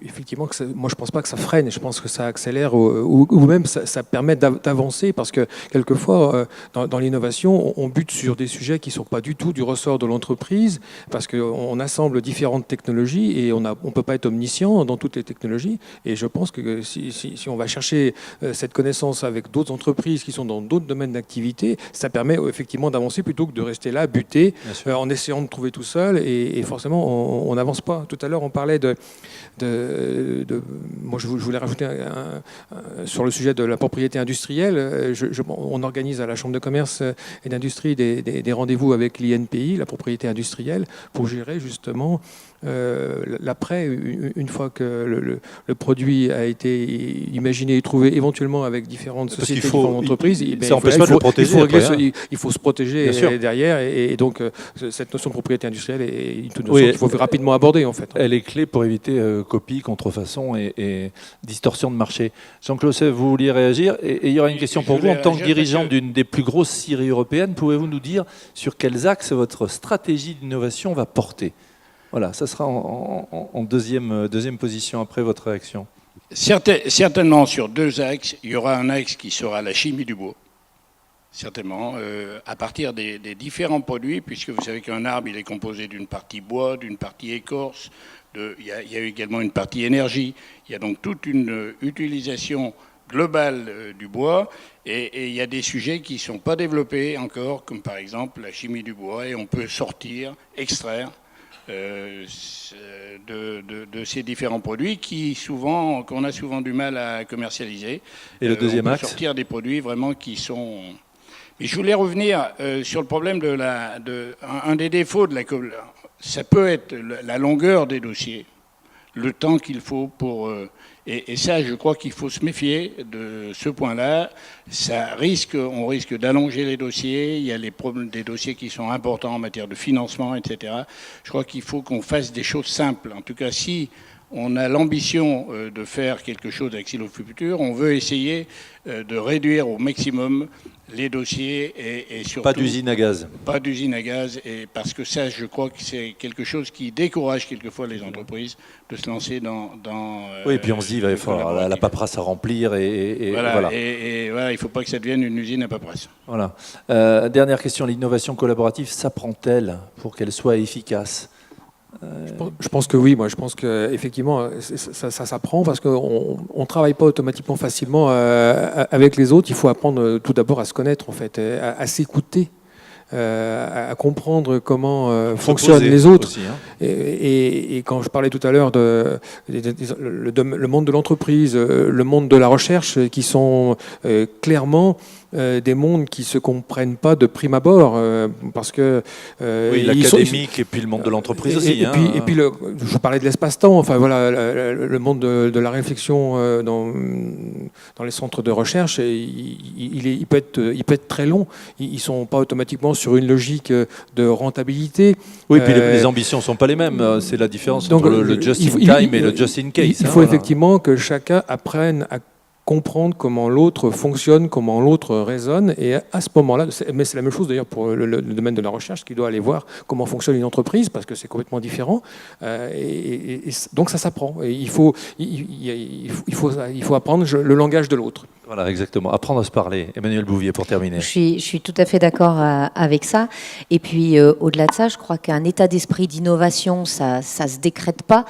Speaker 5: Effectivement, moi je ne pense pas que ça freine, je pense que ça accélère ou même ça permet d'avancer parce que quelquefois dans l'innovation, on bute sur des sujets qui ne sont pas du tout du ressort de l'entreprise parce qu'on assemble différentes technologies et on ne peut pas être omniscient dans toutes les technologies. Et je pense que si on va chercher cette connaissance avec d'autres entreprises qui sont dans d'autres domaines d'activité, ça permet effectivement d'avancer plutôt que de rester là, buté, en essayant de trouver tout seul et forcément on n'avance pas. Tout à l'heure on parlait moi je voulais rajouter sur le sujet de la propriété industrielle. On organise à la Chambre de commerce et d'industrie des rendez-vous avec l'INPI, la propriété industrielle, pour gérer justement l'après, une fois que le produit a été imaginé et trouvé éventuellement avec différentes sociétés, différentes entreprises, il faut se protéger derrière et donc cette notion de propriété industrielle est une notion qu'il faut rapidement aborder en fait.
Speaker 1: Elle est clé pour éviter copie, contrefaçon et distorsion de marché. Jean-Claude Sèvres, vous vouliez réagir et il y aura une question pour vous en tant que dirigeant d'une des plus grosses scieries européennes. Pouvez-vous nous dire sur quels axes votre stratégie d'innovation va porter? Voilà, ça sera en deuxième position après votre réaction.
Speaker 4: Certainement sur 2 axes. Il y aura un axe qui sera la chimie du bois. Certainement, à partir des différents produits, puisque vous savez qu'un arbre, il est composé d'une partie bois, d'une partie écorce, il y a également une partie énergie. Il y a donc toute une utilisation globale du bois et il y a des sujets qui ne sont pas développés encore, comme par exemple la chimie du bois, et on peut extraire de ces différents produits qu'on a souvent du mal à commercialiser.
Speaker 1: Et le deuxième axe,
Speaker 4: sortir des produits vraiment qui sont... Mais je voulais revenir sur le problème un des défauts de ça peut être la longueur des dossiers, le temps qu'il faut pour... Et ça, je crois qu'il faut se méfier de ce point-là. On risque d'allonger les dossiers. Il y a les problèmes des dossiers qui sont importants en matière de financement, etc. Je crois qu'il faut qu'on fasse des choses simples. En tout cas, si on a l'ambition de faire quelque chose avec Silo Futur, on veut essayer de réduire au maximum les dossiers et surtout
Speaker 1: Pas d'usine à gaz.
Speaker 4: pas d'usine à gaz, et parce que ça, je crois que c'est quelque chose qui décourage quelquefois les entreprises de se lancer dans
Speaker 1: Oui, et puis on se dit, il va falloir la paperasse à remplir et
Speaker 4: voilà. Et voilà, il ne faut pas que ça devienne une usine à paperasse.
Speaker 1: Voilà. Dernière question, l'innovation collaborative s'apprend-elle pour qu'elle soit efficace?
Speaker 5: Je pense que oui, moi je pense qu'effectivement ça s'apprend parce qu'on ne travaille pas automatiquement facilement avec les autres. Il faut apprendre tout d'abord à se connaître en fait, à s'écouter, à comprendre comment fonctionnent les autres.
Speaker 1: Aussi, hein.
Speaker 5: Et quand je parlais tout à l'heure le monde de l'entreprise, le monde de la recherche, qui sont clairement des mondes qui ne se comprennent pas de prime abord, parce que
Speaker 1: oui, l'académique et puis le monde de l'entreprise aussi.
Speaker 5: Et puis je parlais de l'espace-temps, enfin voilà, le monde de la réflexion dans les centres de recherche, il peut être très long. Ils ne sont pas automatiquement sur une logique de rentabilité.
Speaker 1: Oui, puis les ambitions ne sont pas les mêmes. C'est la différence entre le just in time et le just in case.
Speaker 5: Il faut effectivement que chacun apprenne à comprendre comment l'autre fonctionne, comment l'autre raisonne, et à ce moment-là, mais c'est la même chose d'ailleurs pour le domaine de la recherche, qui doit aller voir comment fonctionne une entreprise, parce que c'est complètement différent, et donc ça s'apprend. Et il faut apprendre le langage de l'autre.
Speaker 1: Voilà, exactement. Apprendre à se parler. Emmanuelle Bouvier, pour terminer.
Speaker 2: Je suis tout à fait d'accord avec ça. Et puis, au-delà de ça, je crois qu'un état d'esprit d'innovation, ça se décrète pas.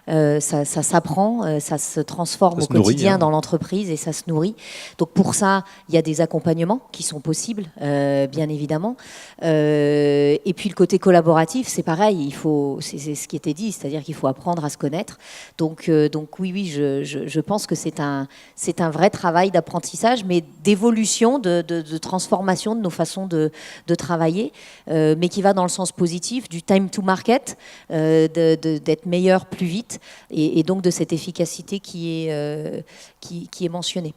Speaker 2: Ça s'apprend, ça se transforme au quotidien dans l'entreprise et ça se nourrit. Donc pour ça, il y a des accompagnements qui sont possibles, bien évidemment. Et puis le côté collaboratif, c'est pareil. C'est ce qui était dit, c'est-à-dire qu'il faut apprendre à se connaître. Donc oui, je pense que c'est un vrai travail d'apprentissage, mais d'évolution, de transformation de nos façons de travailler, mais qui va dans le sens positif du time to market, d'être meilleur plus vite. Et donc de cette efficacité qui est mentionnée.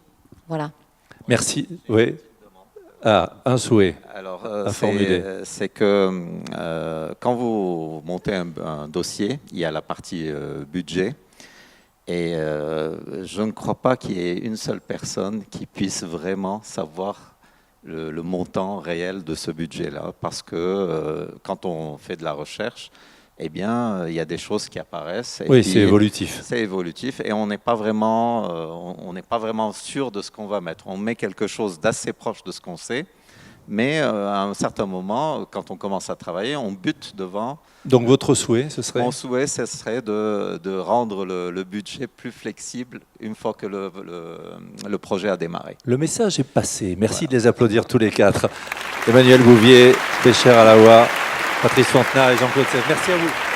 Speaker 2: Voilà.
Speaker 1: Merci. Oui. Ah, un souhait.
Speaker 3: Alors,
Speaker 1: à formuler.
Speaker 3: C'est que quand vous montez un dossier, il y a la partie budget. Et je ne crois pas qu'il y ait une seule personne qui puisse vraiment savoir le montant réel de ce budget-là. Parce que quand on fait de la recherche, eh bien, il y a des choses qui apparaissent.
Speaker 1: Oui, c'est évolutif.
Speaker 3: C'est évolutif et on n'est pas vraiment sûr de ce qu'on va mettre. On met quelque chose d'assez proche de ce qu'on sait, mais à un certain moment, quand on commence à travailler, on bute devant.
Speaker 1: Donc votre souhait, ce serait ?
Speaker 3: Mon souhait, ce serait de rendre le budget plus flexible une fois que le projet a démarré.
Speaker 1: Le message est passé. Merci de les applaudir tous les quatre. Emmanuelle Bouvier, Bécher Alaoua, Patrice Fontenard et Jean-Claude Sèvres. Merci à vous.